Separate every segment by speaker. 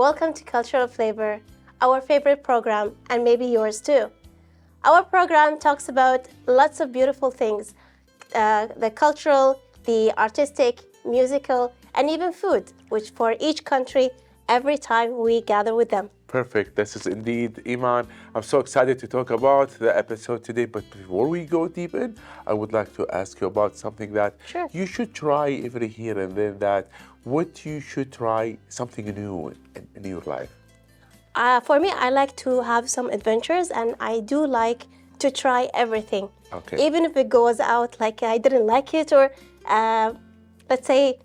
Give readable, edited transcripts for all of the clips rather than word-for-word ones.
Speaker 1: Welcome to Cultural Flavor, our favorite program, and maybe yours too. Our program talks about lots of beautiful things, the cultural, the artistic, musical, and even food, which for each country, every time we gather with them.
Speaker 2: Perfect. This is indeed Eman. I'm so excited to talk about the episode today. But before we go deep in, I would like to ask you about something that you should try every here and then. That what you should try something new in your life.
Speaker 1: For me, I like to have some adventures, and I do like to try everything.
Speaker 2: Okay.
Speaker 1: Even if it goes out like I didn't like it, or let's say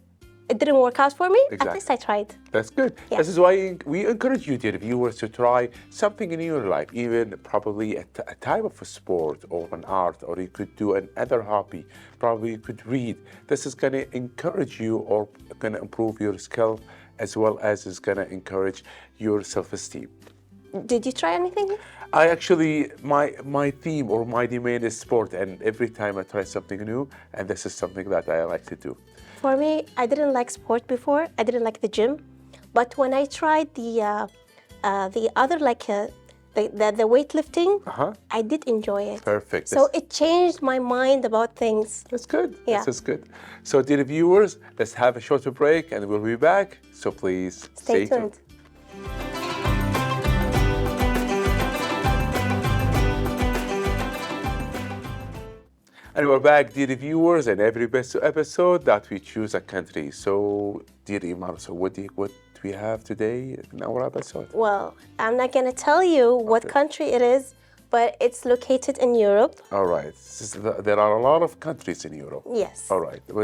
Speaker 1: it didn't work out for me, at least I tried.
Speaker 2: That's good. Yeah. This is why we encourage you, dear viewers, to try something in your life, even probably a type of a sport or an art, or you could do another hobby. Probably you could read. This is going to encourage you or going to improve your skill, as well as it's going to encourage your self-esteem.
Speaker 1: Did you try anything?
Speaker 2: I actually, my theme or my domain is sport, and every time I try something new, and this is something that I like to do.
Speaker 1: For me, I didn't like sport before. I didn't like the gym, but when I tried the other, like the weightlifting, I did enjoy it.
Speaker 2: Perfect.
Speaker 1: So it changed my mind about things.
Speaker 2: That's good.
Speaker 1: Yeah.
Speaker 2: This is good. So, dear viewers, let's have a short break, and we'll be back. So please stay tuned. And we're back, dear viewers, and every episode that we choose a country. So, dear Eman, so what do we have today in our episode?
Speaker 1: Well, I'm not going to tell you what country it is, but it's located in Europe.
Speaker 2: All right. There are a lot of countries in Europe.
Speaker 1: Yes.
Speaker 2: All right. Give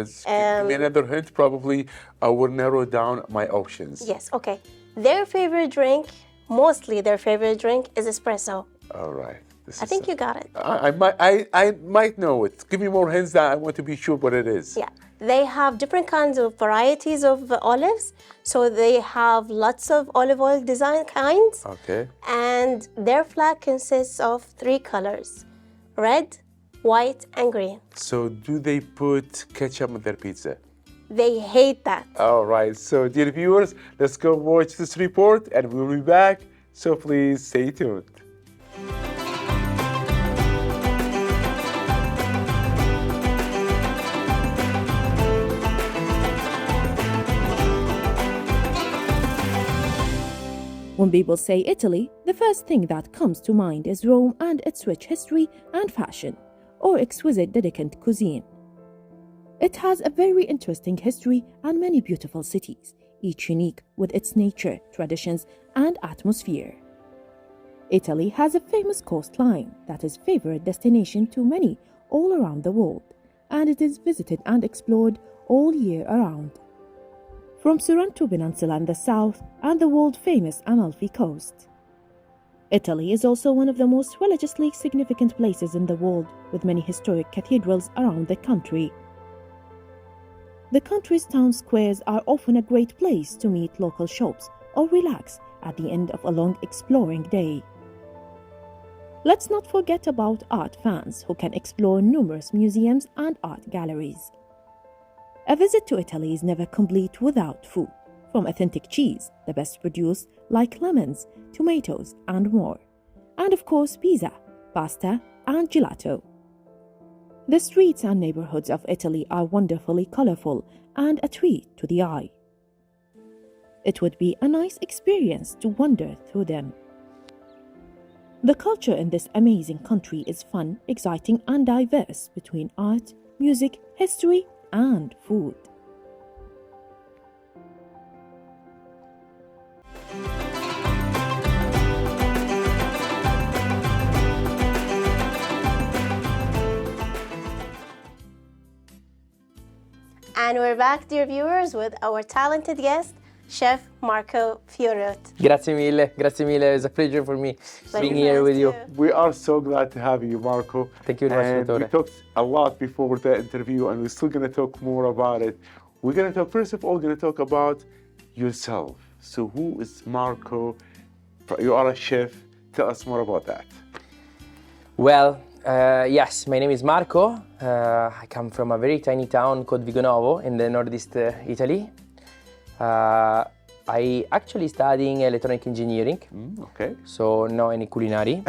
Speaker 2: me another hint. Probably I will narrow down my options.
Speaker 1: Yes. Okay. Their favorite drink, mostly their favorite drink, is espresso.
Speaker 2: All right.
Speaker 1: I think you got it.
Speaker 2: I might know it. Give me more hints that I want to be sure what it is.
Speaker 1: Yeah. They have different kinds of varieties of olives. So they have lots of olive oil design kinds.
Speaker 2: Okay.
Speaker 1: And their flag consists of 3 colors: red, white, and green.
Speaker 2: So do they put ketchup on their pizza?
Speaker 1: They hate that.
Speaker 2: All right. So dear viewers, let's go watch this report and we'll be back. So please stay tuned.
Speaker 3: When people say Italy, the first thing that comes to mind is Rome and its rich history and fashion, or exquisite decadent cuisine. It has a very interesting history and many beautiful cities, each unique with its nature, traditions, and atmosphere. Italy has a famous coastline that is a favorite destination to many all around the world, and it is visited and explored all year around. From Sorrento Peninsula in the south and the world-famous Amalfi Coast. Italy is also one of the most religiously significant places in the world, with many historic cathedrals around the country. The country's town squares are often a great place to meet local shops or relax at the end of a long exploring day. Let's not forget about art fans who can explore numerous museums and art galleries. A visit to Italy is never complete without food, from authentic cheese, the best produced, like lemons, tomatoes, and more. And of course, pizza, pasta, and gelato. The streets and neighborhoods of Italy are wonderfully colorful and a treat to the eye. It would be a nice experience to wander through them. The culture in this amazing country is fun, exciting, and diverse between art, music, history, and food.
Speaker 1: And we're back, dear viewers, with our talented guest, Chef Marco Fiorot.
Speaker 4: Grazie mille. It's a pleasure for me being here with you.
Speaker 2: We are so glad to have you, Marco.
Speaker 4: Thank you very much,
Speaker 2: We talked a lot before the interview, and we're still going to talk more about it. We're going to talk, first of all, about yourself. So who is Marco? You are a chef. Tell us more about that.
Speaker 4: Well, yes, my name is Marco. I come from a very tiny town called Vigonovo in the northeast Italy. I actually studying electronic engineering.
Speaker 2: Okay.
Speaker 4: So not any culinary,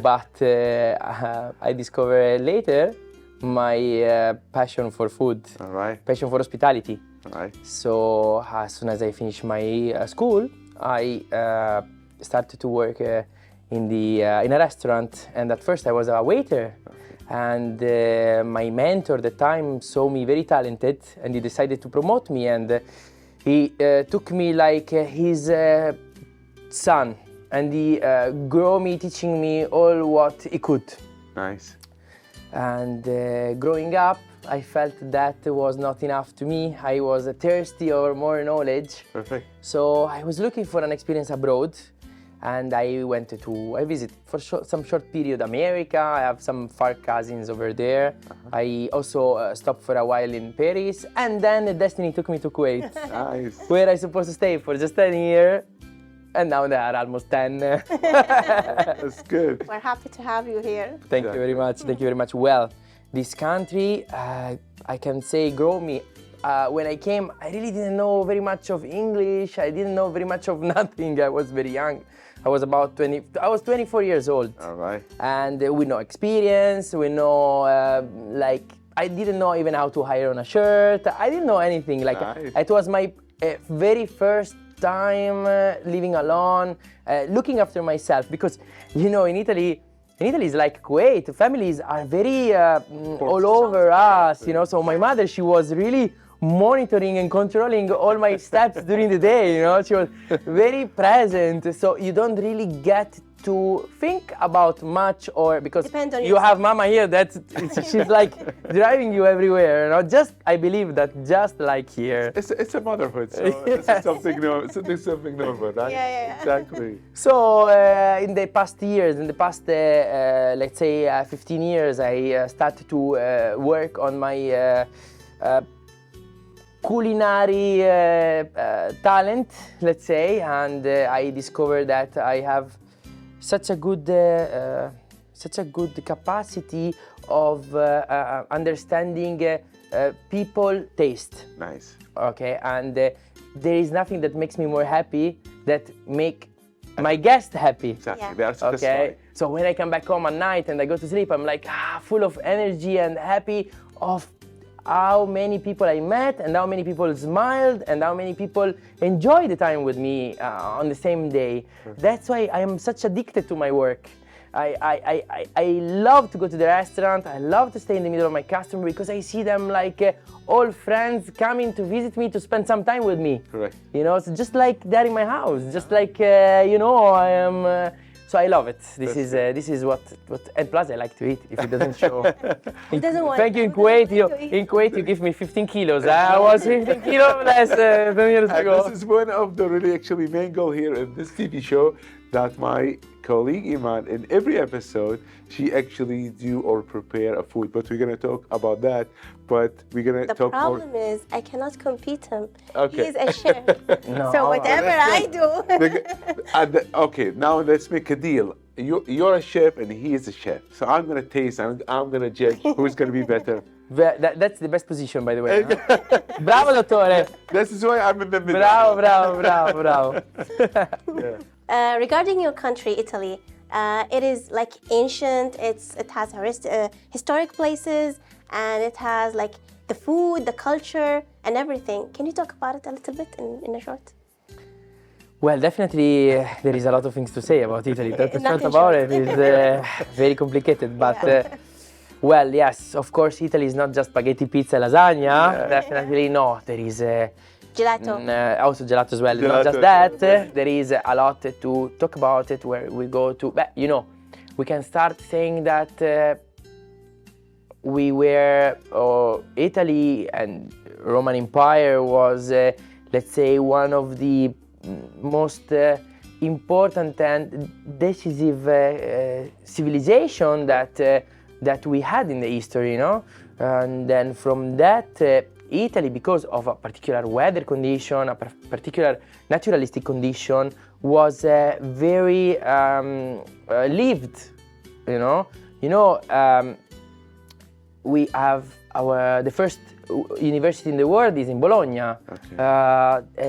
Speaker 4: but I discovered later my passion for food,
Speaker 2: All right.
Speaker 4: passion for hospitality.
Speaker 2: All right.
Speaker 4: So as soon as I finished my school, I started to work in a restaurant, and at first I was a waiter. And my mentor at the time saw me very talented, and he decided to promote me, and he took me like his son, and he grew me, teaching me all what he could.
Speaker 2: Nice.
Speaker 4: And growing up, I felt that was not enough to me. I was thirsty for more knowledge.
Speaker 2: Perfect.
Speaker 4: So I was looking for an experience abroad, and I visit for some short period America. I have some far cousins over there. I also stopped for a while in Paris, and then destiny took me to Kuwait,
Speaker 2: Nice.
Speaker 4: where I supposed to stay for just 10 years, and now there are almost 10.
Speaker 2: That's good.
Speaker 1: We're happy to have you here.
Speaker 4: Thank you very much. Thank you very much. Well, this country, I can say, grew me. When I came, I really didn't know very much of English. I didn't know very much of nothing. I was very young. I was about 20. I was 24 years old.
Speaker 2: All right.
Speaker 4: And with no experience, with no I didn't know even how to iron a shirt. I didn't know anything. Like
Speaker 2: Nice.
Speaker 4: it was my very first time living alone, looking after myself, because in Italy is like Kuwait. Families are very all over us, So my mother, she was really monitoring and controlling all my steps during the day, She was very present, so you don't really get to think about much, or because
Speaker 1: Depend on
Speaker 4: you
Speaker 1: yourself.
Speaker 4: have mama here she's like driving you everywhere, Just I believe that just like here.
Speaker 2: It's a motherhood, so this is something new. Something normal, right?
Speaker 1: Yeah.
Speaker 2: Exactly.
Speaker 4: So in the past years, let's say 15 years, I started to work on my culinary talent, let's say, and I discovered that I have such a good capacity of understanding people taste.
Speaker 2: Nice.
Speaker 4: Okay, and there is nothing that makes me more happy that make my guests happy.
Speaker 2: Exactly.
Speaker 1: Yeah.
Speaker 2: They are satisfied.
Speaker 4: Okay, so when I come back home at night and I go to sleep, I'm like full of energy and happy of how many people I met and how many people smiled and how many people enjoyed the time with me on the same day. That's why I am such addicted to my work. I love to go to the restaurant. I love to stay in the middle of my customer because I see them like old friends coming to visit me to spend some time with me.
Speaker 2: Correct.
Speaker 4: It's just like they're in my house. Just like I am. So I love it. This is what and plus I like to eat. If it doesn't show.
Speaker 1: He doesn't want.
Speaker 4: Thank you. In
Speaker 1: he doesn't
Speaker 4: Kuwait,
Speaker 1: want to eat.
Speaker 4: in Kuwait, you give me 15 kilos. I was 15 kilos less 10 years
Speaker 2: And
Speaker 4: ago.
Speaker 2: this is one of the really actually main goal here in this TV show, that my colleague Eman, in every episode, she actually do or prepare a food. But we're gonna talk about that. But we're gonna
Speaker 1: The
Speaker 2: talk more.
Speaker 1: problem is I cannot compete him.
Speaker 2: Okay.
Speaker 1: He's a chef.
Speaker 4: No.
Speaker 1: So whatever I do.
Speaker 2: Okay, now let's make a deal. You're a chef and he is a chef. So I'm gonna taste and I'm gonna judge who's gonna be better.
Speaker 4: That's the best position, by the way. Huh? Bravo, dottore.
Speaker 2: This is why I'm in the middle.
Speaker 4: Bravo.
Speaker 1: Regarding your country, Italy, it is like ancient. It has historic places, and it has like the food, the culture, and everything. Can you talk about it a little bit in a short?
Speaker 4: Well, definitely there is a lot of things to say about Italy. That's
Speaker 1: Nothing
Speaker 4: short about
Speaker 1: short.
Speaker 4: it. It's very complicated, but well, yes, of course, Italy is not just spaghetti, pizza, lasagna. Definitely no. There is
Speaker 1: Gelato.
Speaker 4: also gelato as well. Not
Speaker 2: Gelato
Speaker 4: just
Speaker 2: as
Speaker 4: that.
Speaker 2: well.
Speaker 4: There is a lot to talk about it. Where we go to, we can start saying that we were Italy and Roman Empire was, let's say, one of the most important and decisive civilization that we had in the history, And then from that, Italy, because of a particular weather condition, a particular naturalistic condition, was very lived, we have the first university in the world is in Bologna.
Speaker 2: Okay.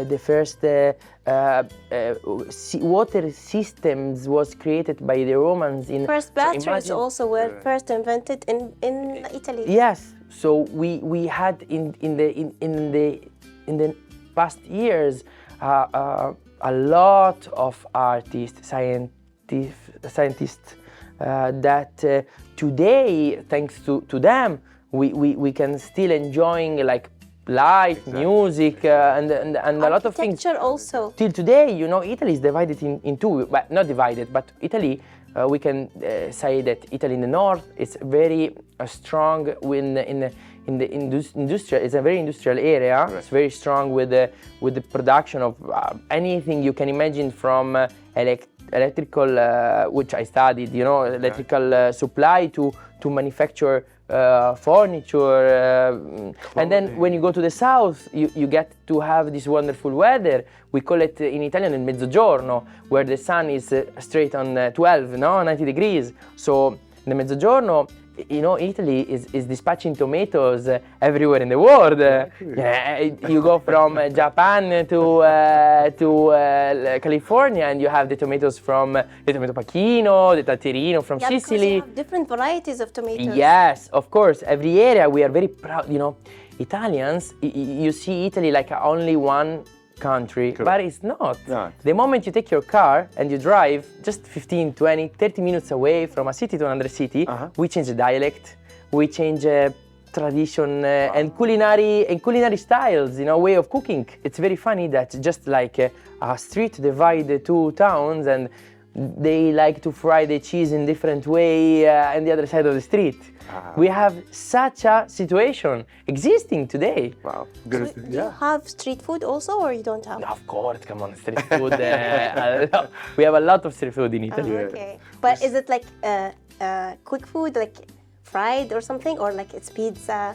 Speaker 4: The first water systems was created by the Romans.
Speaker 1: First batteries
Speaker 4: imagine-
Speaker 1: also were first invented in Italy.
Speaker 4: Yes, so we had in the past years a lot of artists, scientists that today, thanks to them, we can still enjoying like light, music, and a lot of things.
Speaker 1: Architecture also.
Speaker 4: Till today, you know, Italy is divided in two, but not divided, but Italy, we can say that Italy in the north is very strong in the industrial. It's a very industrial area. Right. It's very strong with the production of anything you can imagine from electrical, which I studied, you know, electrical supply to manufacture furniture, and then when you go to the south, you get to have this wonderful weather. We call it in Italian il mezzogiorno, where the sun is straight on 12, 90 degrees. So the mezzogiorno, you know, Italy is dispatching tomatoes everywhere in the world. Yeah, you go from Japan to California, and you have the tomatoes from the tomato pacchino, the tatterino from Sicily.
Speaker 1: Because you have different varieties of tomatoes.
Speaker 4: Yes, of course. Every area we are very proud. You know, Italians. You see Italy like only one country, but it's not. The moment you take your car and you drive just 15, 20, 30 minutes away from a city to another city, we change the dialect, we change tradition and culinary styles, you know, way of cooking. It's very funny that just like a street divide the two towns, and they like to fry the cheese in different way on the other side of the street. We have such a situation existing today.
Speaker 2: Wow.
Speaker 1: Do you have street food also, or you don't have?
Speaker 4: Of course, come on, street food. We have a lot of street food in Italy.
Speaker 1: Okay. But is it like quick food, like fried or something, or like it's pizza?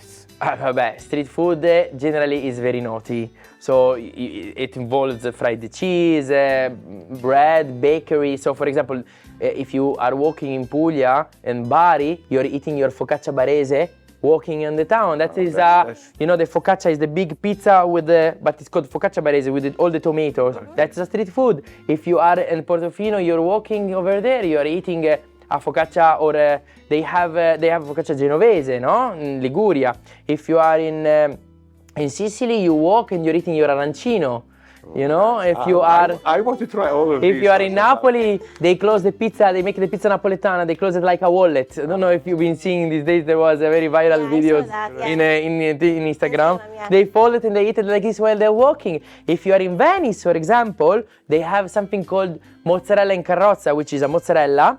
Speaker 4: Street food generally is very naughty. So it involves fried cheese, bread, bakery. So for example, if you are walking in Puglia and Bari, you're eating your focaccia barese walking in the town. That is, you know, the focaccia is the big pizza but it's called focaccia barese with all the tomatoes. That's a street food. If you are in Portofino, you're walking over there, you're eating a focaccia, or they have focaccia genovese, no? In Liguria. If you are in Sicily, you walk and you're eating your arancino. You know, if you are...
Speaker 2: I want to try all of these.
Speaker 4: If you are in Napoli, they close the pizza, they make the pizza napoletana, they close it like a wallet. I don't know if you've been seeing these days, there was a very viral video in Instagram. They fold it and they eat it like this while they're walking. If you are in Venice, for example, they have something called mozzarella in carrozza, which is a mozzarella,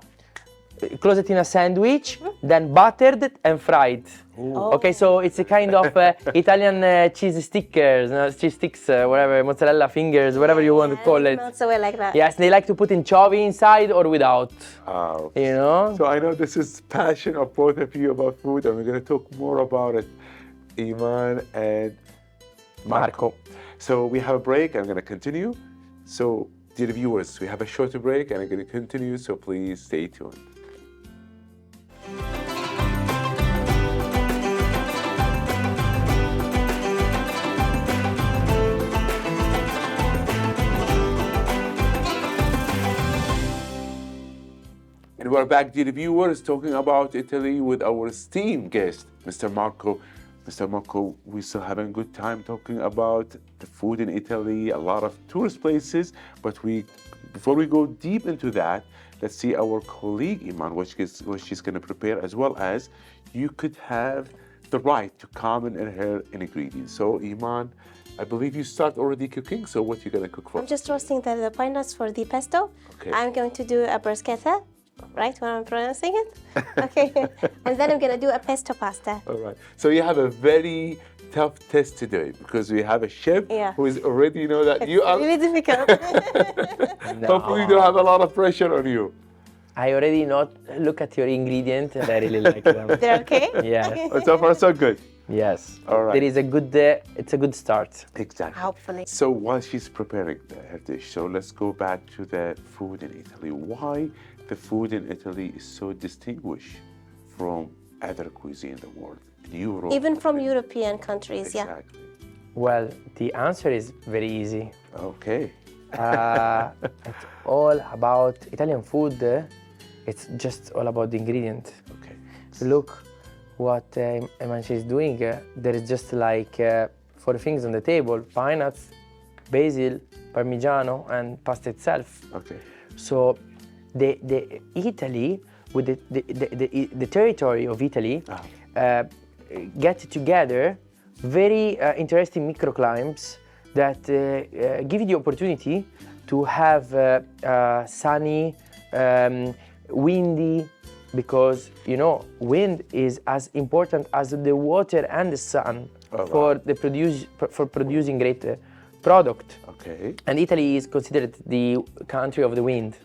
Speaker 4: close it in a sandwich, then buttered and fried. Okay, so it's a kind of Italian cheese stickers, cheese sticks, whatever, mozzarella fingers, whatever you want to call it.
Speaker 1: Not so well like that.
Speaker 4: Yes, they like to put anchovy inside or without. You know?
Speaker 2: So I know this is passion of both of you about food, and we're going to talk more about it, Eman and Marco. So we have a break, I'm going to continue. So dear viewers, we have a short break, and I'm going to continue, so please stay tuned. And we're back, dear viewers, talking about Italy with our esteemed guest, Mr. Marco. Mr. Marco, we're still having a good time talking about the food in Italy, a lot of tourist places. But before we go deep into that, let's see our colleague Eman, what she's going to prepare, as well as you could have the right to comment on her ingredients. So Eman, I believe you start already cooking, so what you going to cook for?
Speaker 1: I'm just roasting the pine nuts for the pesto.
Speaker 2: Okay.
Speaker 1: I'm going to do a bruschetta, right, when I'm pronouncing it? Okay. And then I'm going to do a pesto pasta.
Speaker 2: All right. So you have a very tough test today, because we have a chef who is already, you know, that
Speaker 1: It's
Speaker 2: you are...
Speaker 1: really difficult.
Speaker 2: Hopefully you don't have a lot of pressure on you.
Speaker 4: I already look at your ingredients and I really like them.
Speaker 1: They're okay?
Speaker 4: Yes.
Speaker 2: So far, so good.
Speaker 4: Yes.
Speaker 2: All right.
Speaker 4: There is it's a good start.
Speaker 2: Exactly.
Speaker 1: Hopefully.
Speaker 2: So while she's preparing her dish, so let's go back to the food in Italy. Why the food in Italy is so distinguished from other cuisine in the world? In Europe.
Speaker 1: Even from European countries,
Speaker 2: exactly.
Speaker 4: Well, the answer is very easy.
Speaker 2: Okay.
Speaker 4: It's all about Italian food. It's just all about the ingredient.
Speaker 2: Okay.
Speaker 4: Look what Eman is doing. There is just like 4 things on the table: pine nuts, basil, parmigiano, and pasta itself.
Speaker 2: Okay.
Speaker 4: So the Italy, with the territory of Italy, get together very interesting microclimates that give you the opportunity to have sunny, windy, because you know wind is as important as the water and the sun for producing great product.
Speaker 2: Okay.
Speaker 4: And Italy is considered the country of the wind.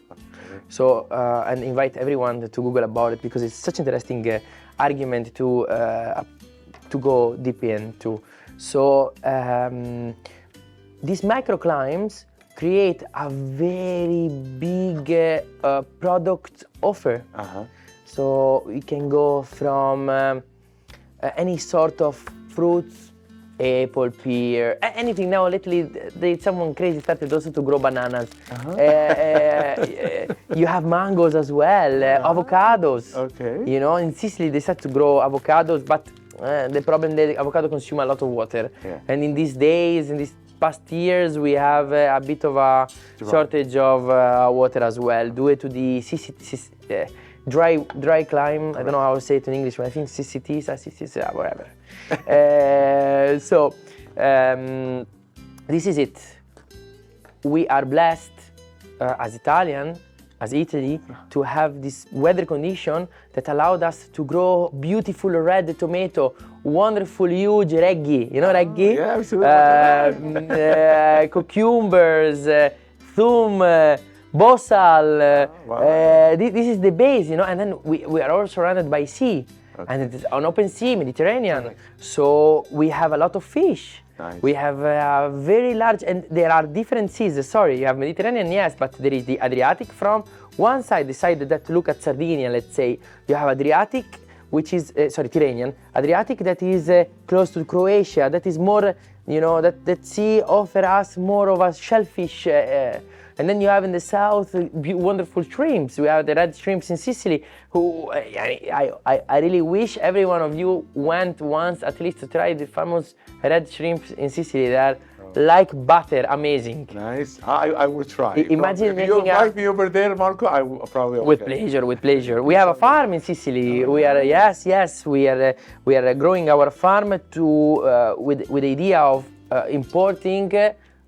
Speaker 4: So, and invite everyone to Google about it, because it's such an interesting argument to go deep into. So, these microclimates create a very big product offer. So, we can go from any sort of fruits, apple, pear, anything. Now lately someone crazy started also to grow bananas. You have mangoes as well, avocados.
Speaker 2: Okay.
Speaker 4: You know, in Sicily they start to grow avocados, but the problem, the avocado consume a lot of water.
Speaker 2: Yeah.
Speaker 4: And in these days, in these past years, we have a bit of a shortage of water as well, due to the dry climate. I don't know how to say it in English, but I think CCT, whatever. So this is it. We are blessed as Italian, as Italy, to have this weather condition that allowed us to grow beautiful red tomato, wonderful huge reggi. You know reggi?
Speaker 2: Yeah, absolutely.
Speaker 4: Cucumbers, thum, bosal. This is the base, you know, and then we are all surrounded by sea. Okay. And it is an open sea, Mediterranean. Nice. So we have a lot of fish. Nice. We have a very large, and there are different seas. Sorry, you have Mediterranean, yes, but there is the Adriatic from one side, the side that look at Sardinia, let's say. You have Adriatic, which is, Tyrrhenian. Adriatic that is close to Croatia, that is more, you know, that sea offer us more of a shellfish. And then you have in the south wonderful shrimps. We have the red shrimps in Sicily, who I really wish every one of you went once at least to try the famous red shrimps in Sicily. They are like butter, amazing.
Speaker 2: Nice. I will try.
Speaker 4: Imagine
Speaker 2: if you invite me over there, Marco, I will probably.
Speaker 4: With pleasure, with pleasure. We have a farm in Sicily. We are we are growing our farm to with the idea of importing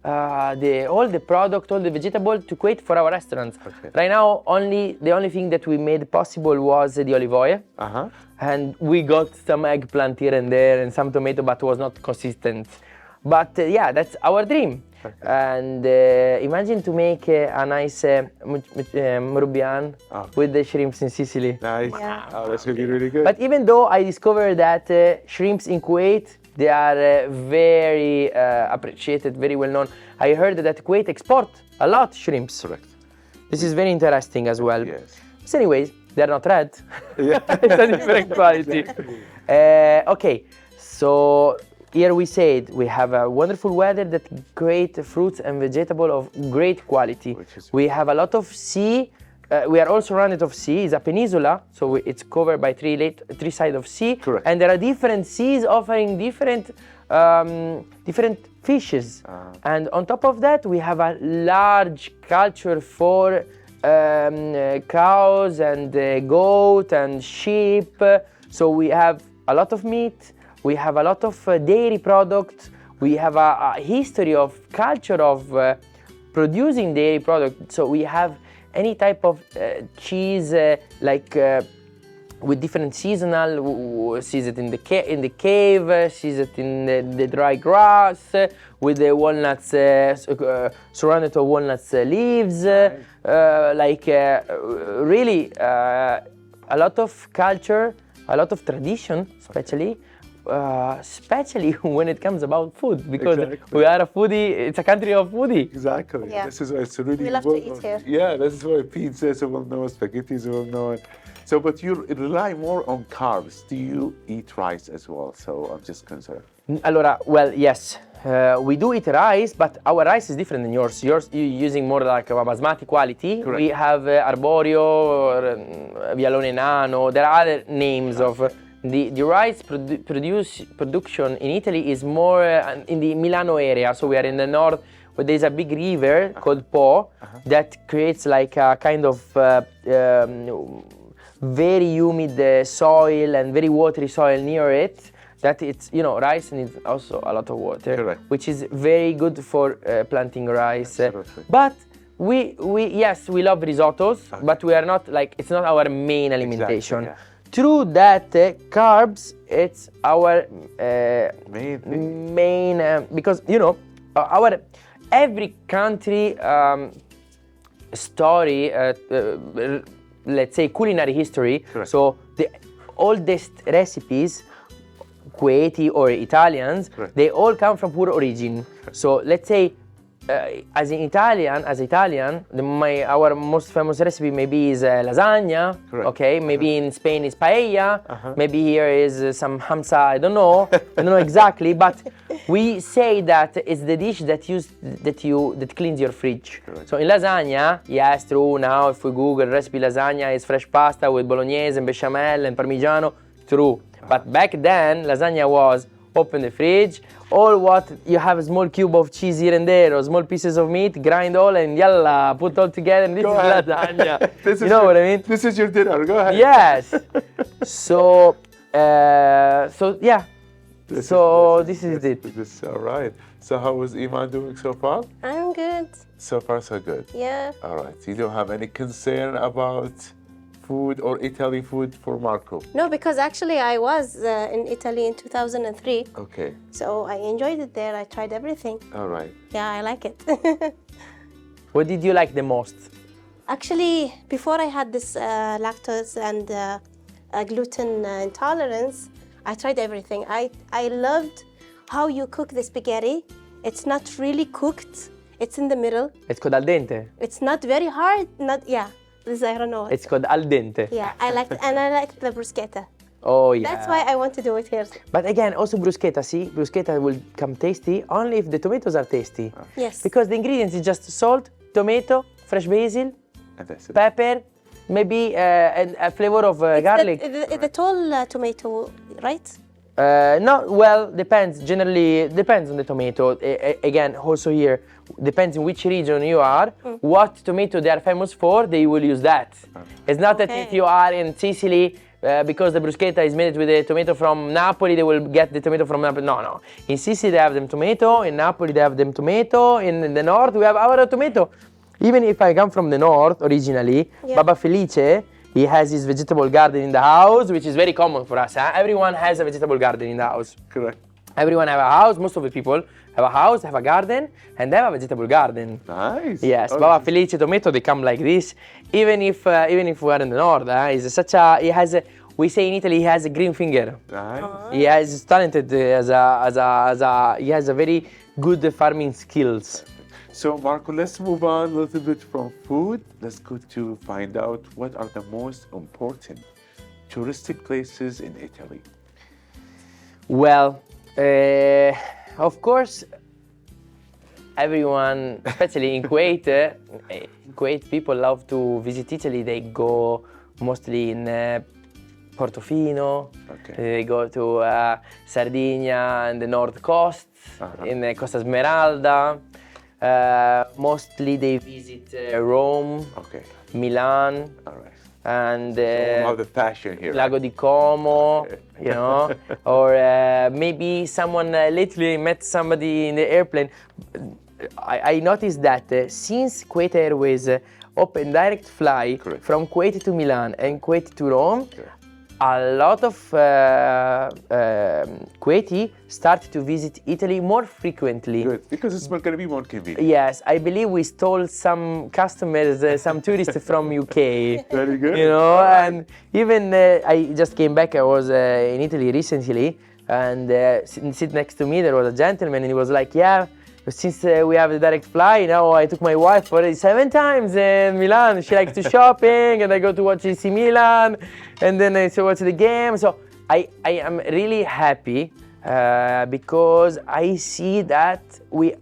Speaker 4: all the product, all the vegetable to Kuwait for our restaurants. Okay. Right now, the only thing that we made possible was the olive oil. And we got some eggplant here and there and some tomato, but was not consistent. But yeah, that's our dream. Okay. And imagine to make a nice Murubian with the shrimps in Sicily.
Speaker 2: Nice. Yeah. Oh, that's going to be really good.
Speaker 4: But even though I discovered that shrimps in Kuwait, they are very appreciated, very well known. I heard that Kuwait export a lot shrimps.
Speaker 2: Correct.
Speaker 4: This is very interesting as well.
Speaker 2: Yes.
Speaker 4: So anyways, they're not red.
Speaker 2: Yeah.
Speaker 4: It's a different quality.
Speaker 2: Exactly.
Speaker 4: Okay, so here we said we have a wonderful weather that create fruits and vegetables of great quality. We have a lot of sea. We are also surrounded of sea. It's a peninsula, so it's covered by three sides of sea.
Speaker 2: Correct.
Speaker 4: And there are different seas offering different fishes. And on top of that, we have a large culture for cows and goat and sheep. So we have a lot of meat. We have a lot of dairy products. We have a history of culture of producing dairy products. So we have any type of cheese, with different seasonal, seasoned in the cave, seasoned in the dry grass, with the walnuts surrounded with walnuts leaves, really a lot of culture, a lot of tradition, especially especially when it comes about food, because
Speaker 2: Exactly.
Speaker 4: we are a foodie. It's a country of foodie.
Speaker 2: Exactly.
Speaker 1: Yeah.
Speaker 2: This is why it's really
Speaker 1: We love to
Speaker 2: well
Speaker 1: eat
Speaker 2: known.
Speaker 1: here.
Speaker 2: Yeah, this is why pizza is well known, spaghetti is well known. So, but you rely more on carbs. Do you eat rice as well? So I'm just concerned.
Speaker 4: Allora, well, yes, we do eat rice, but our rice is different than yours. Yours, you're using more like a basmati quality.
Speaker 2: Correct.
Speaker 4: We have arborio, or, vialone nano. There are other names of the rice production in Italy is more in the Milano area. So we are in the north, where there's a big river called Po that creates like a kind of very humid soil and very watery soil near it. That it's, you know, rice needs also a lot of water,
Speaker 2: Correct.
Speaker 4: which is very good for planting rice.
Speaker 2: Absolutely.
Speaker 4: But we yes, we love risottos, but we are not like, it's not our main alimentation.
Speaker 2: yeah.
Speaker 4: True that carbs, it's our
Speaker 2: Main thing.
Speaker 4: main because, you know, our every country story, let's say culinary history.
Speaker 2: Correct.
Speaker 4: So the oldest recipes, Kuwaiti or Italians,
Speaker 2: Correct.
Speaker 4: they all come from poor origin. So let's say, as Italian, our most famous recipe maybe is lasagna.
Speaker 2: Correct.
Speaker 4: Okay, maybe in Spain is paella. Maybe here is some hamsa. I don't know exactly, but we say that it's the dish that cleans your fridge.
Speaker 2: Correct.
Speaker 4: So in lasagna, yes, true. Now if we Google recipe lasagna, is fresh pasta with bolognese and bechamel and parmigiano. True. But back then, lasagna was open the fridge, all what you have a small cube of cheese here and there, or small pieces of meat, grind all and yalla, put all together, and this
Speaker 2: Go
Speaker 4: is
Speaker 2: ahead.
Speaker 4: lasagna.
Speaker 2: This
Speaker 4: You
Speaker 2: is
Speaker 4: know
Speaker 2: your-
Speaker 4: what I mean?
Speaker 2: This is your dinner. Go ahead.
Speaker 4: Yes. So yeah. This is it.
Speaker 2: This all right. So how is Eman doing so far?
Speaker 1: I'm good.
Speaker 2: So far, so good.
Speaker 1: Yeah.
Speaker 2: All right. So you don't have any concern about food or Italy food for Marco?
Speaker 1: No, because actually I was in Italy in 2003.
Speaker 2: Okay.
Speaker 1: So I enjoyed it there. I tried everything.
Speaker 2: All right.
Speaker 1: Yeah, I like it.
Speaker 4: What did you like the most?
Speaker 1: Actually, before I had this lactose and gluten intolerance, I tried everything. I loved how you cook the spaghetti. It's not really cooked. It's in the middle.
Speaker 4: It's called al dente.
Speaker 1: It's not very hard. I don't know.
Speaker 4: It's called al dente.
Speaker 1: Yeah, I liked and I liked the bruschetta.
Speaker 4: Oh yeah.
Speaker 1: That's why I want to do it here.
Speaker 4: But again, also bruschetta, see? Bruschetta will come tasty only if the tomatoes are tasty.
Speaker 1: Yes.
Speaker 4: Because the ingredients is just salt, tomato, fresh basil,
Speaker 2: And that's it.
Speaker 4: pepper, maybe and a flavor of garlic.
Speaker 1: The tall tomato, right?
Speaker 4: No, well, depends. Generally, depends on the tomato. Again, also here, depends in which region you are. What tomato they are famous for, they will use that. It's not that if
Speaker 1: Okay.
Speaker 4: you are in Sicily, because the bruschetta is made with a tomato from Napoli, they will get the tomato from Napoli. No, no. In Sicily, they have them tomato. In Napoli, they have them tomato. In the north, we have our tomato. Even if I come from the north originally,
Speaker 1: Yeah.
Speaker 4: Baba Felice, he has his vegetable garden in the house, which is very common for us. Huh? Everyone has a vegetable garden in the house.
Speaker 2: Correct.
Speaker 4: Everyone have a house. Most of the people have a house, have a garden, and they have a vegetable garden.
Speaker 2: Nice.
Speaker 4: Yes,
Speaker 2: Oh,
Speaker 4: Baba Felice tomato, they come like this. Even if we are in the north, he's such a. He has a. We say in Italy, he has a green finger.
Speaker 2: Nice.
Speaker 4: He is talented he has a very good farming skills.
Speaker 2: So, Marco, let's move on a little bit from food. Let's go to find out what are the most important touristic places in Italy.
Speaker 4: Well, of course, everyone, especially in Kuwait, people love to visit Italy. They go mostly in Portofino.
Speaker 2: Okay.
Speaker 4: They go to Sardinia and the north coast, in Costa Smeralda. Mostly they visit Rome,
Speaker 2: Okay.
Speaker 4: Milan,
Speaker 2: All right.
Speaker 4: and
Speaker 2: So, all the fashion here.
Speaker 4: Lago di Como, you know, or maybe someone lately met somebody in the airplane. I noticed that since Kuwait Airways opened direct fly
Speaker 2: Correct.
Speaker 4: from Kuwait to Milan and Kuwait to Rome,
Speaker 2: Correct.
Speaker 4: a lot of Kuwaiti started to visit Italy more frequently.
Speaker 2: Good, because it's going to be more convenient.
Speaker 4: Yes, I believe we stole some customers, some tourists from UK.
Speaker 2: Very good.
Speaker 4: You know, and even I just came back. I was in Italy recently. and sit next to me there was a gentleman, and he was like, yeah, since we have the direct fly, now I took my wife already 7 times in Milan. She likes to shopping, and I go to watch AC Milan, and then I watch the game. So I am really happy because I see that we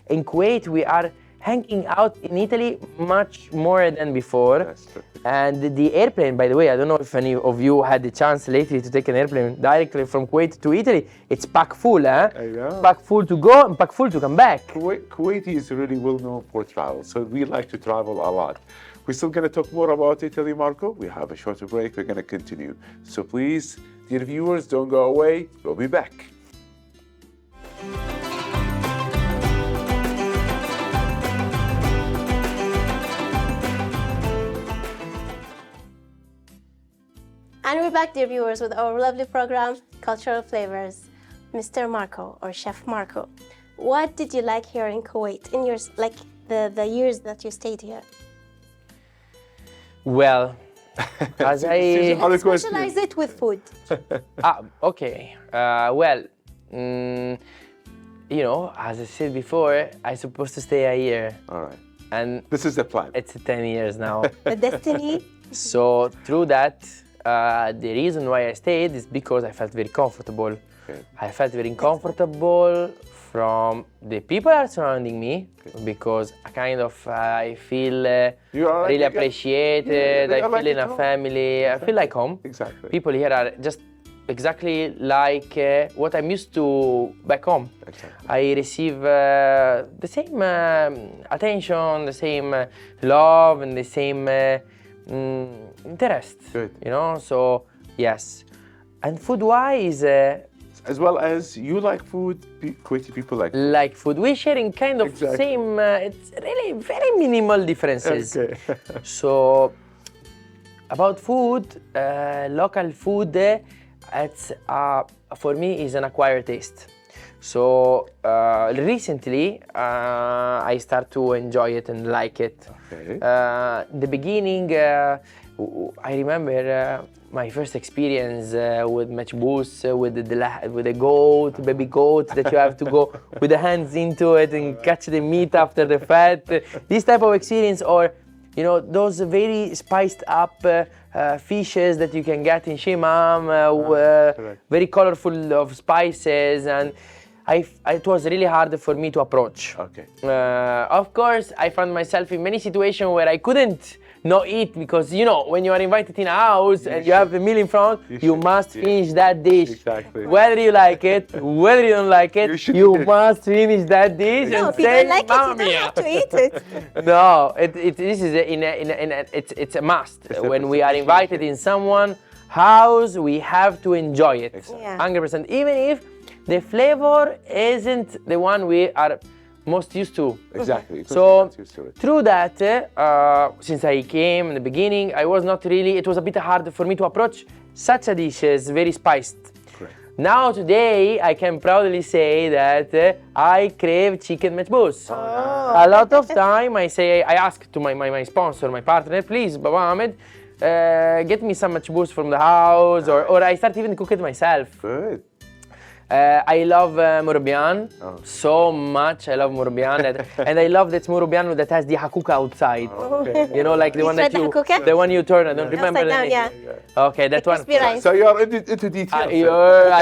Speaker 4: in Kuwait we are hanging out in Italy much more than before.
Speaker 2: That's true.
Speaker 4: And the airplane, by the way, I don't know if any of you had the chance lately to take an airplane directly from Kuwait to Italy. It's packed full,
Speaker 2: I know.
Speaker 4: Packed full to go and packed full to come back.
Speaker 2: Kuwaiti is really well known for travel, so we like to travel a lot. We're still going to talk more about Italy, Marco. We have a shorter break. We're going to continue. So please, dear viewers, don't go away. We'll be back.
Speaker 1: And we're back, dear viewers, with our lovely program, Cultural Flavors. Mr. Marco, or Chef Marco, what did you like here in Kuwait in your, like, the years that you stayed here?
Speaker 4: Well, as I
Speaker 1: Specialize it with food.
Speaker 4: okay. Well, you know, as I said before, I'm supposed to stay a year,
Speaker 2: All right.
Speaker 4: and
Speaker 2: This is the plan.
Speaker 4: it's 10 years now.
Speaker 1: The destiny.
Speaker 4: So through that, the reason why I stayed is because I felt very comfortable.
Speaker 2: Okay.
Speaker 4: I felt very comfortable from the people that are surrounding me, because I feel
Speaker 2: You are
Speaker 4: really
Speaker 2: like-
Speaker 4: appreciated.
Speaker 2: Yeah,
Speaker 4: I
Speaker 2: you're like
Speaker 4: feel in
Speaker 2: at
Speaker 4: a
Speaker 2: home.
Speaker 4: family. I feel like home.
Speaker 2: Exactly.
Speaker 4: People here are just exactly like what I'm used to back home.
Speaker 2: Exactly.
Speaker 4: I receive the same attention, the same love, and the same interest.
Speaker 2: Good.
Speaker 4: You know, so yes. And food-wise,
Speaker 2: As well as you like food, Kuwaiti people like
Speaker 4: food, we're sharing kind of
Speaker 2: Exactly.
Speaker 4: same. It's really very minimal differences.
Speaker 2: Okay.
Speaker 4: So about food, local food, it's for me is an acquired taste. So recently, I start to enjoy it and like it.
Speaker 2: Okay.
Speaker 4: The beginning, I remember my first experience with matchboos, with the goat, baby goat, that you have to go with the hands into it and catch the meat after the fat. This type of experience, or you know, those very spiced up fishes that you can get in Shimam, very colorful of spices, and it was really hard for me to approach.
Speaker 2: Okay.
Speaker 4: Of course, I found myself in many situations where I couldn't not eat, because you know, when you are invited in a house and you have a meal in front, you must finish that dish.
Speaker 2: Exactly.
Speaker 4: Whether you like it, whether you don't like it, you must finish that dish
Speaker 1: No,
Speaker 4: and
Speaker 1: if you
Speaker 4: say,
Speaker 1: don't like it, you
Speaker 4: "Mamma
Speaker 1: don't
Speaker 4: mia."
Speaker 1: have to eat it.
Speaker 4: No, this is it's a must. When we are invited in someone's house, we have to enjoy it,
Speaker 1: Yeah.
Speaker 4: 100%. Even if the flavor isn't the one we are most used to.
Speaker 2: Exactly.
Speaker 4: So
Speaker 2: Used to it.
Speaker 4: through that, since I came in the beginning, I was not really. It was a bit hard for me to approach such a dish as very spiced.
Speaker 2: Correct.
Speaker 4: Now today, I can proudly say that I crave chicken matchboos. A lot of time I ask to my sponsor, my partner, please, Baba Ahmed, get me some matchboos from the house, or I start even cook it myself.
Speaker 2: Good.
Speaker 4: I love Murubian so much. I love Murubian, and I love that Murubian that has the hakuka outside. You know, like the one
Speaker 1: tried
Speaker 4: that
Speaker 1: the hakuka?
Speaker 4: the one you turn. I don't remember the
Speaker 1: Upside down,
Speaker 4: name.
Speaker 1: yeah.
Speaker 4: Okay, that one.
Speaker 1: Crispy rice.
Speaker 2: So you're into details.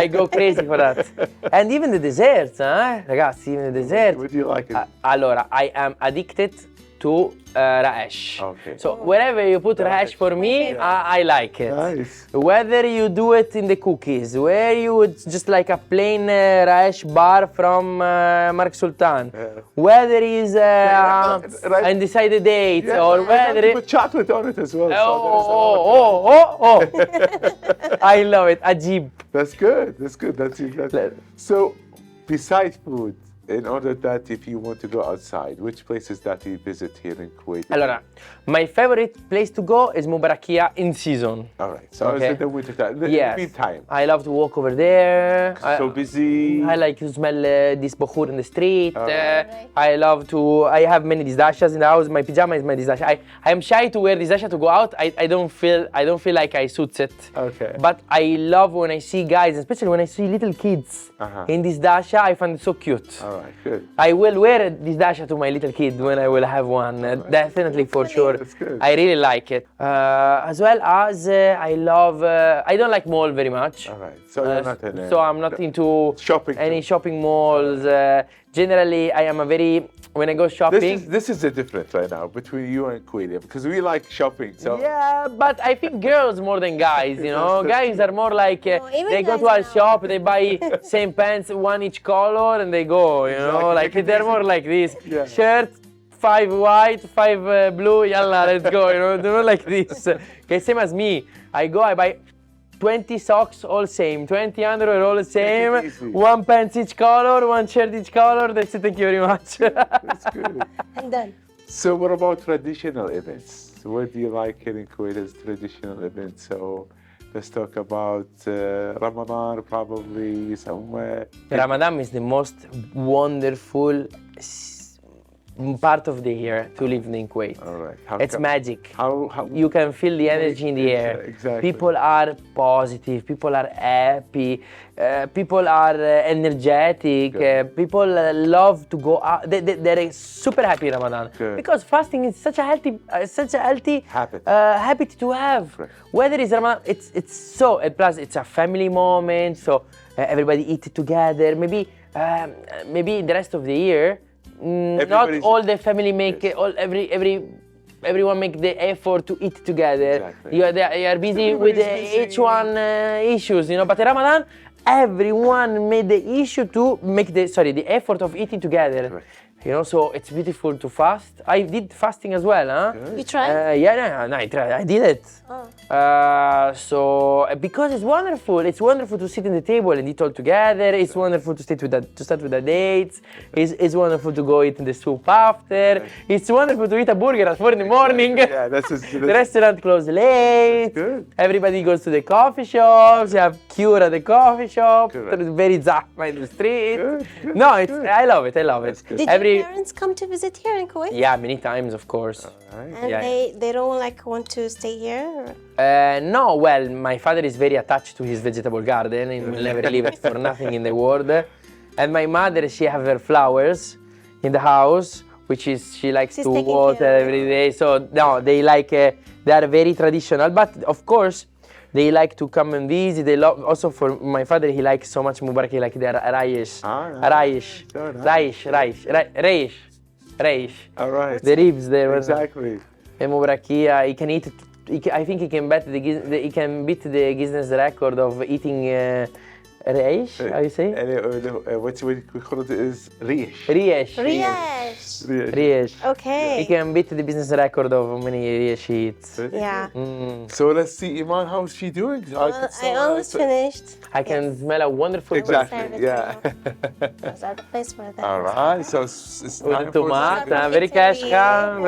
Speaker 4: I go crazy for that. And even the desserts, ragazzi, even the desserts.
Speaker 2: What do you like?
Speaker 4: Allora, I am addicted to Raesh.
Speaker 2: Okay.
Speaker 4: So wherever you put Raesh for me, I like it.
Speaker 2: Nice.
Speaker 4: Whether you do it in the cookies, where you would just like a plain Raesh bar from Mark Sultan, whether it's undecided dates, or whether
Speaker 2: you put chocolate on it as well.
Speaker 4: I love it. Ajib.
Speaker 2: That's good. That's good. So, besides food, in order that if you want to go outside, which places that you visit here in Kuwait?
Speaker 4: Allora, my favorite place to go is Mubarakia in season.
Speaker 2: All right. So
Speaker 4: Okay.
Speaker 2: it's in the winter time. The
Speaker 4: Yes.
Speaker 2: meantime.
Speaker 4: I love to walk over there.
Speaker 2: So busy.
Speaker 4: I like to smell this bakhur in the street.
Speaker 2: Alright.
Speaker 4: I love to. I have many disdashas in the house. My pajama is my disdasha. I am shy to wear disdasha to go out. I don't feel like I suits it.
Speaker 2: Okay.
Speaker 4: But I love when I see guys, especially when I see little kids in disdasha. I find it so cute.
Speaker 2: All right. Good.
Speaker 4: I will wear this dasha to my little kid when I will have one. Definitely, for sure.
Speaker 2: That's good.
Speaker 4: I really like it. As well as I love. I don't like mall very much.
Speaker 2: All right. So you're not in
Speaker 4: So I'm not into
Speaker 2: shopping
Speaker 4: any
Speaker 2: too.
Speaker 4: shopping malls. Generally, I am a very when I go shopping.
Speaker 2: This is the difference right now between you and Kuwait because we like shopping. So
Speaker 4: Yeah, but I think girls more than guys, you know.
Speaker 2: That's
Speaker 4: Guys are more like
Speaker 1: even
Speaker 4: they go to
Speaker 1: guys
Speaker 4: a
Speaker 1: now.
Speaker 4: shop, they buy same pants, one each color, and they go, you know.
Speaker 2: Exactly.
Speaker 4: Like they're more like this.
Speaker 2: Yeah.
Speaker 4: Shirt, 5 white, 5 blue, yalla, let's go, you know. They're not like this. Okay, same as me. I buy 20 socks, all same. 20 underwear, all the same.
Speaker 2: easy.
Speaker 4: One pants each color, one shirt each color. That's it, thank you very much.
Speaker 2: that's good.
Speaker 1: And done.
Speaker 2: So what about traditional events? What do you like here in Kuwait as traditional events? So let's talk about Ramadan, probably somewhere.
Speaker 4: Ramadan is the most wonderful part of the year to live in Kuwait.
Speaker 2: All right.
Speaker 4: It's magic.
Speaker 2: How
Speaker 4: You can feel the energy in the air.
Speaker 2: Exactly.
Speaker 4: People are positive. People are happy. People are energetic. People love to go out. They're super happy in Ramadan
Speaker 2: Good.
Speaker 4: because fasting is such a healthy
Speaker 2: Habit.
Speaker 4: habit to have.
Speaker 2: Correct.
Speaker 4: Whether it's Ramadan, plus it's a family moment. So everybody eat together. Maybe the rest of the year. Not
Speaker 2: Everybody's-
Speaker 4: all the family make everyone make the effort to eat together.
Speaker 2: Exactly.
Speaker 4: You are busy with
Speaker 2: Everybody's busy.
Speaker 4: each one issues, you know. But in Ramadan, everyone made the issue to make the effort of eating together.
Speaker 2: Correct.
Speaker 4: You know, so it's beautiful to fast. I did fasting as well, huh?
Speaker 1: You tried?
Speaker 4: I did it. So because it's wonderful to sit in the table and eat all together. It's wonderful to start with the dates. It's wonderful to go eat in the soup after. It's wonderful to eat a burger at 4 in the morning.
Speaker 2: Yeah, that's
Speaker 4: The restaurant closes late.
Speaker 2: Good.
Speaker 4: Everybody goes to the coffee shops. You have queue at the coffee shop.
Speaker 2: Correct.
Speaker 4: There's very zahma in the street.
Speaker 2: Good,
Speaker 4: No,
Speaker 2: good.
Speaker 4: I love it.
Speaker 1: Did your parents come to visit here in Kuwait?
Speaker 4: Yeah, many times, of course.
Speaker 1: And
Speaker 4: Yeah.
Speaker 1: they don't want to stay here? Or?
Speaker 4: No, well, my father is very attached to his vegetable garden and will never leave it for nothing in the world. And my mother, she have her flowers in the house, which is she likes
Speaker 1: She's
Speaker 4: to
Speaker 1: taking
Speaker 4: water
Speaker 1: care of it.
Speaker 4: every day. So no, they are very traditional, but of course they like to come and visit. They love also for my father. He likes so much Mubarak. He like their raish,
Speaker 2: nice. So nice.
Speaker 4: raish.
Speaker 2: All right.
Speaker 4: The ribs there.
Speaker 2: Exactly.
Speaker 4: Mubarakia, he can eat. I think he can beat the Guinness record of eating raish. How you say?
Speaker 2: What we call it is rish.
Speaker 4: Riesh.
Speaker 1: Riyadh.
Speaker 4: Riesh. He
Speaker 1: Okay.
Speaker 4: can beat the business record of how many riesh he eats.
Speaker 1: Yeah.
Speaker 2: So let's see, Iman, how's she doing?
Speaker 1: Well, I almost finished.
Speaker 4: I can smell a wonderful
Speaker 2: Exactly.
Speaker 1: Serve it
Speaker 2: Yeah.
Speaker 1: There's a place for that.
Speaker 2: All right. So it's
Speaker 4: with
Speaker 2: time
Speaker 4: the
Speaker 2: for
Speaker 4: tomato.
Speaker 2: serving.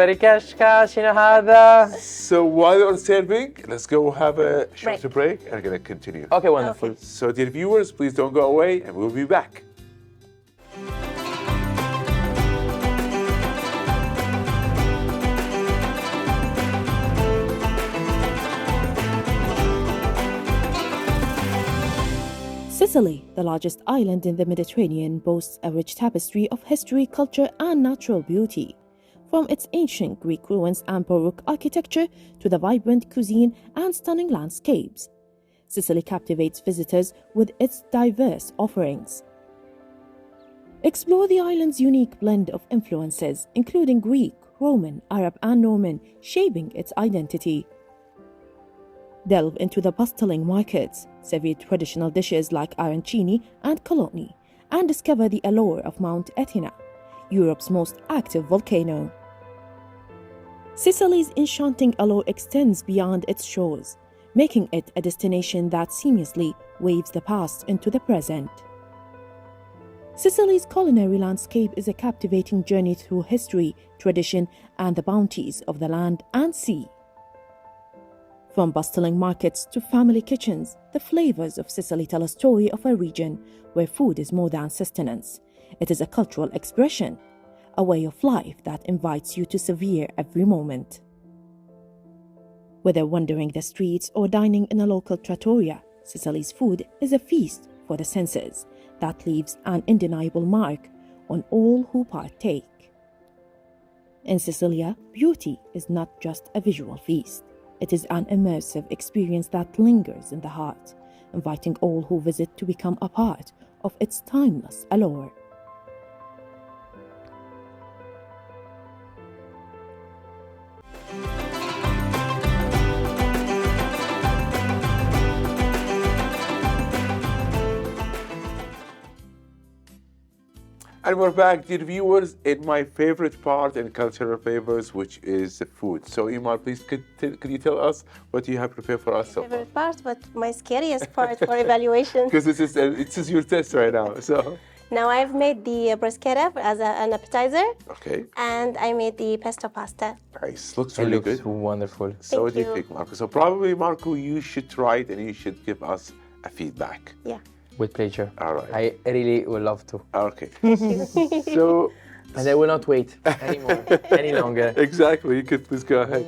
Speaker 4: Very kashka, شنو هذا?
Speaker 2: So while you're serving, let's go have a short break and we're gonna continue.
Speaker 4: Okay, wonderful.
Speaker 2: So dear viewers, please don't go away and we'll be back.
Speaker 3: Sicily, the largest island in the Mediterranean, boasts a rich tapestry of history, culture, and natural beauty. From its ancient Greek ruins and Baroque architecture to the vibrant cuisine and stunning landscapes, Sicily captivates visitors with its diverse offerings. Explore the island's unique blend of influences, including Greek, Roman, Arab, and Norman, shaping its identity. Delve into the bustling markets, savor traditional dishes like arancini and cologne, and discover the allure of Mount Etna, Europe's most active volcano. Sicily's enchanting allure extends beyond its shores, making it a destination that seamlessly waves the past into the present. Sicily's culinary landscape is a captivating journey through history, tradition, and the bounties of the land and sea. From bustling markets to family kitchens, the flavors of Sicily tell a story of a region where food is more than sustenance. It is a cultural expression, a way of life that invites you to savor every moment. Whether wandering the streets or dining in a local trattoria, Sicily's food is a feast for the senses that leaves an undeniable mark on all who partake. In Sicilia, beauty is not just a visual feast. It is an immersive experience that lingers in the heart, inviting all who visit to become a part of its timeless allure.
Speaker 2: And we're back, dear viewers, in my favorite part in cultural flavors, which is the food. So, Eman, please, could you tell us what you have prepared for us so far?
Speaker 1: Favorite part, but my scariest part for evaluation.
Speaker 2: Because this is your test right now. So,
Speaker 1: Now I've made the bruschetta as an appetizer,
Speaker 2: okay,
Speaker 1: and I made the pesto pasta.
Speaker 2: nice. Looks
Speaker 4: It
Speaker 2: really
Speaker 4: looks
Speaker 2: good.
Speaker 4: wonderful.
Speaker 2: So, what do you
Speaker 1: you.
Speaker 2: think, Marco? So, probably, Marco, you should try it and you should give us a feedback.
Speaker 1: Yeah.
Speaker 4: With pleasure.
Speaker 2: All right.
Speaker 4: I really would love to.
Speaker 2: Okay. So,
Speaker 4: And I will not wait anymore, any longer.
Speaker 2: exactly, you could please go ahead.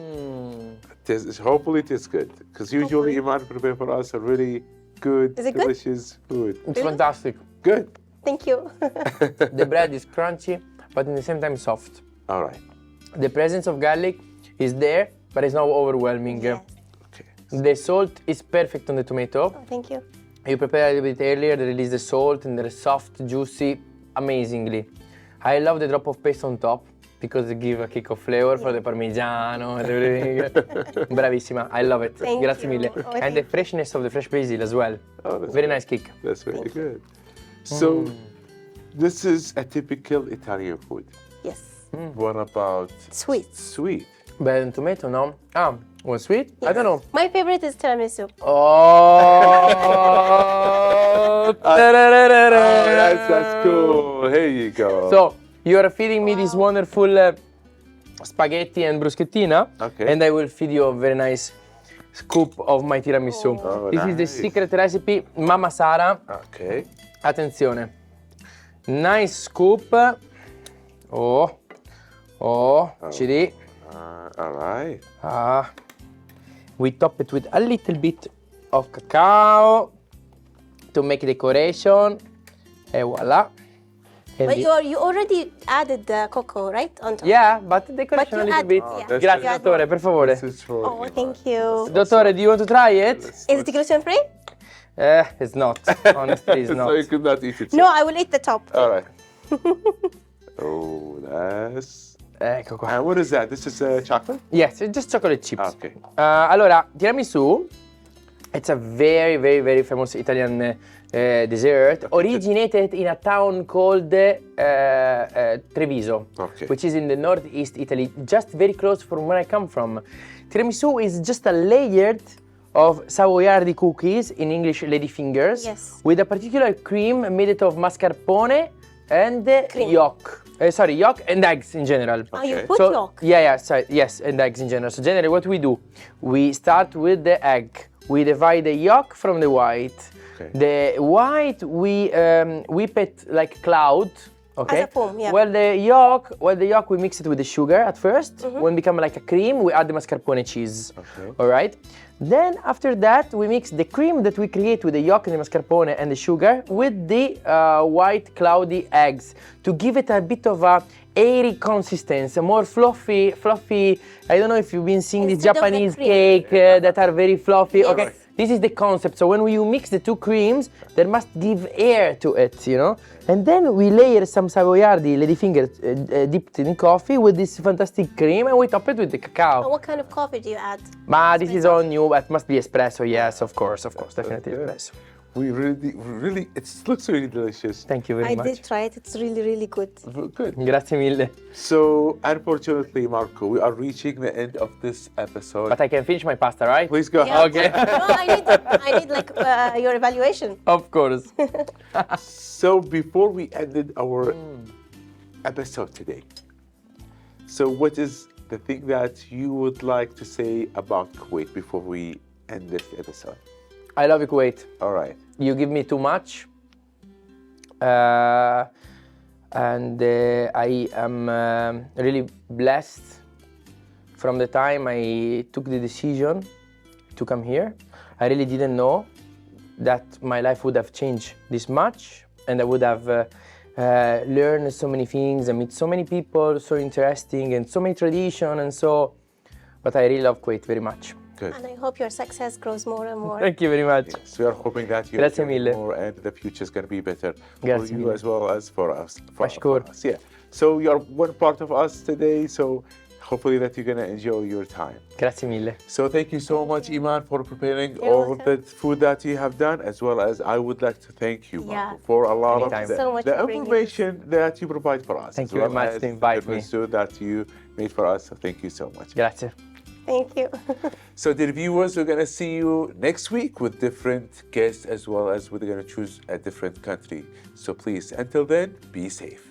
Speaker 2: Hopefully, it is good. Because usually, Iman prepare for us a really good,
Speaker 1: Is it good?
Speaker 2: delicious food.
Speaker 4: It's fantastic.
Speaker 2: Good.
Speaker 1: Thank you.
Speaker 4: The bread is crunchy, but at the same time soft.
Speaker 2: All right.
Speaker 4: The presence of garlic is there, but it's not overwhelming.
Speaker 1: Yes.
Speaker 2: Okay.
Speaker 4: The salt is perfect on the tomato.
Speaker 1: Oh, thank you.
Speaker 4: You prepare a little bit earlier, they release the salt and they're soft, juicy, amazingly. I love the drop of paste on top because it gives a kick of flavor for the parmigiano and everything. Bravissima, I love it.
Speaker 1: Thank
Speaker 4: Grazie
Speaker 1: you.
Speaker 4: mille.
Speaker 1: Oh,
Speaker 4: And the freshness of the fresh basil as well.
Speaker 2: Oh, that's
Speaker 4: Very
Speaker 2: good.
Speaker 4: nice kick.
Speaker 2: That's really good. So, this is a typical Italian food.
Speaker 1: Yes.
Speaker 2: What about
Speaker 1: Sweet.
Speaker 2: sweet?
Speaker 4: Bread and tomato, no? Ah, was sweet? I don't know.
Speaker 1: My favorite is tiramisu.
Speaker 4: Oh!
Speaker 2: That's cool. Here you go.
Speaker 4: So, you are feeding me this wonderful spaghetti and bruschettina,
Speaker 2: Okay.
Speaker 4: and I will feed you a very nice scoop of my tiramisu.
Speaker 2: Oh,
Speaker 4: This is the
Speaker 2: nice.
Speaker 4: secret recipe, Mamma Sara.
Speaker 2: Okay.
Speaker 4: Attenzione. Nice scoop. Oh, chili.
Speaker 2: All right.
Speaker 4: We top it with a little bit of cacao to make decoration. And voila. And
Speaker 1: But
Speaker 4: the-
Speaker 1: you already added the cocoa, right? On top.
Speaker 4: Yeah, but decoration
Speaker 1: But
Speaker 4: a
Speaker 1: you
Speaker 4: little
Speaker 1: add,
Speaker 4: bit.
Speaker 1: yeah.
Speaker 2: that's
Speaker 4: Grazie,
Speaker 1: You add
Speaker 4: dottore, per favore.
Speaker 2: This is for
Speaker 1: Oh,
Speaker 2: Iman.
Speaker 1: thank you.
Speaker 4: Dottore, do you want to try it?
Speaker 1: Is it gluten free?
Speaker 4: It's not. Honestly, it's
Speaker 2: So
Speaker 4: not.
Speaker 2: you could not eat it.
Speaker 1: No, I will eat the top.
Speaker 2: All right. Oh, that's.
Speaker 4: Ecco qua.
Speaker 2: And what is that? This is chocolate?
Speaker 4: Yes, it's just chocolate chips.
Speaker 2: Okay.
Speaker 4: Allora, tiramisu, it's a very, very, very famous Italian dessert, originated in a town called Treviso,
Speaker 2: Okay.
Speaker 4: which is in the northeast Italy, just very close from where I come from. Tiramisu is just a layered of Savoiardi cookies, in English ladyfingers,
Speaker 1: Yes.
Speaker 4: with a particular cream made of mascarpone and
Speaker 1: Cream.
Speaker 4: yolk. Yolk and eggs in general.
Speaker 1: Oh, you
Speaker 2: Okay.
Speaker 1: put
Speaker 4: So,
Speaker 1: yolk.
Speaker 4: yes, and eggs in general. So generally what we do, we start with the egg. We divide the yolk from the white.
Speaker 2: Okay.
Speaker 4: The white we whip it like cloud. Okay.
Speaker 1: As a foam, yeah.
Speaker 4: Well, the yolk we mix it with the sugar at 1st. When it become like a cream, we add the mascarpone cheese.
Speaker 2: Okay.
Speaker 4: All right. Then after that, we mix the cream that we create with the yolk and the mascarpone and the sugar with the white cloudy eggs to give it a bit of a airy consistency, a more fluffy. I don't know if you've been seeing these
Speaker 1: Instead of the
Speaker 4: Japanese
Speaker 1: cream.
Speaker 4: cake that are very fluffy.
Speaker 1: Yes.
Speaker 4: Okay. This is the concept. So when you mix the two creams, there must give air to it, you know? And then we layer some Savoiardi ladyfinger dipped in coffee with this fantastic cream and we top it with the cacao.
Speaker 1: What kind of coffee do you add?
Speaker 4: But this is all new, but must be espresso, yes, of course, definitely
Speaker 2: good.
Speaker 4: espresso.
Speaker 2: We really, it looks really delicious.
Speaker 4: Thank you very
Speaker 1: I
Speaker 4: much.
Speaker 1: did try it. It's really, really good.
Speaker 2: Good.
Speaker 4: Grazie mille.
Speaker 2: So, unfortunately, Marco, we are reaching the end of this episode.
Speaker 4: But I can finish my pasta, right?
Speaker 2: Please go
Speaker 1: Yeah.
Speaker 2: ahead.
Speaker 4: Okay.
Speaker 1: No, I need like your evaluation.
Speaker 4: Of course.
Speaker 2: So, before we ended our episode today, so what is the thing that you would like to say about Kuwait before we end this episode?
Speaker 4: I love Kuwait.
Speaker 2: All right.
Speaker 4: You give me too much. And I am really blessed from the time I took the decision to come here. I really didn't know that my life would have changed this much, and I would have learned so many things and meet so many people so interesting and so many traditions and so. But I really love Kuwait very much.
Speaker 2: Good.
Speaker 1: And I hope your success grows more and more.
Speaker 4: Thank you very much.
Speaker 2: Yes, we are hoping that you
Speaker 4: Grazie
Speaker 2: enjoy
Speaker 4: mille.
Speaker 2: more and the future is going to be better
Speaker 4: Grazie
Speaker 2: for you
Speaker 4: mille.
Speaker 2: as well as for us. For
Speaker 4: Mashkoor.
Speaker 2: us. Yeah. So you are one part of us today. So hopefully that you're going to enjoy your time.
Speaker 4: Grazie mille.
Speaker 2: So thank you so much, Eman, for preparing
Speaker 1: You're
Speaker 2: all of the
Speaker 1: welcome.
Speaker 2: food that you have done, as well as I would like to thank you, Marco,
Speaker 1: Yeah.
Speaker 2: for a lot
Speaker 4: Anytime.
Speaker 2: of the,
Speaker 1: So much
Speaker 2: the
Speaker 1: for bringing
Speaker 2: information that you provide for us.
Speaker 4: Thank
Speaker 2: as
Speaker 4: you very
Speaker 2: well
Speaker 4: much
Speaker 2: as
Speaker 4: to invite
Speaker 2: the
Speaker 4: me.
Speaker 2: food that you made for us. So thank you so much.
Speaker 4: Grazie.
Speaker 1: Thank you.
Speaker 2: So dear viewers, we're going to see you next week with different guests, as well as we're going to choose a different country. So please, until then, be safe.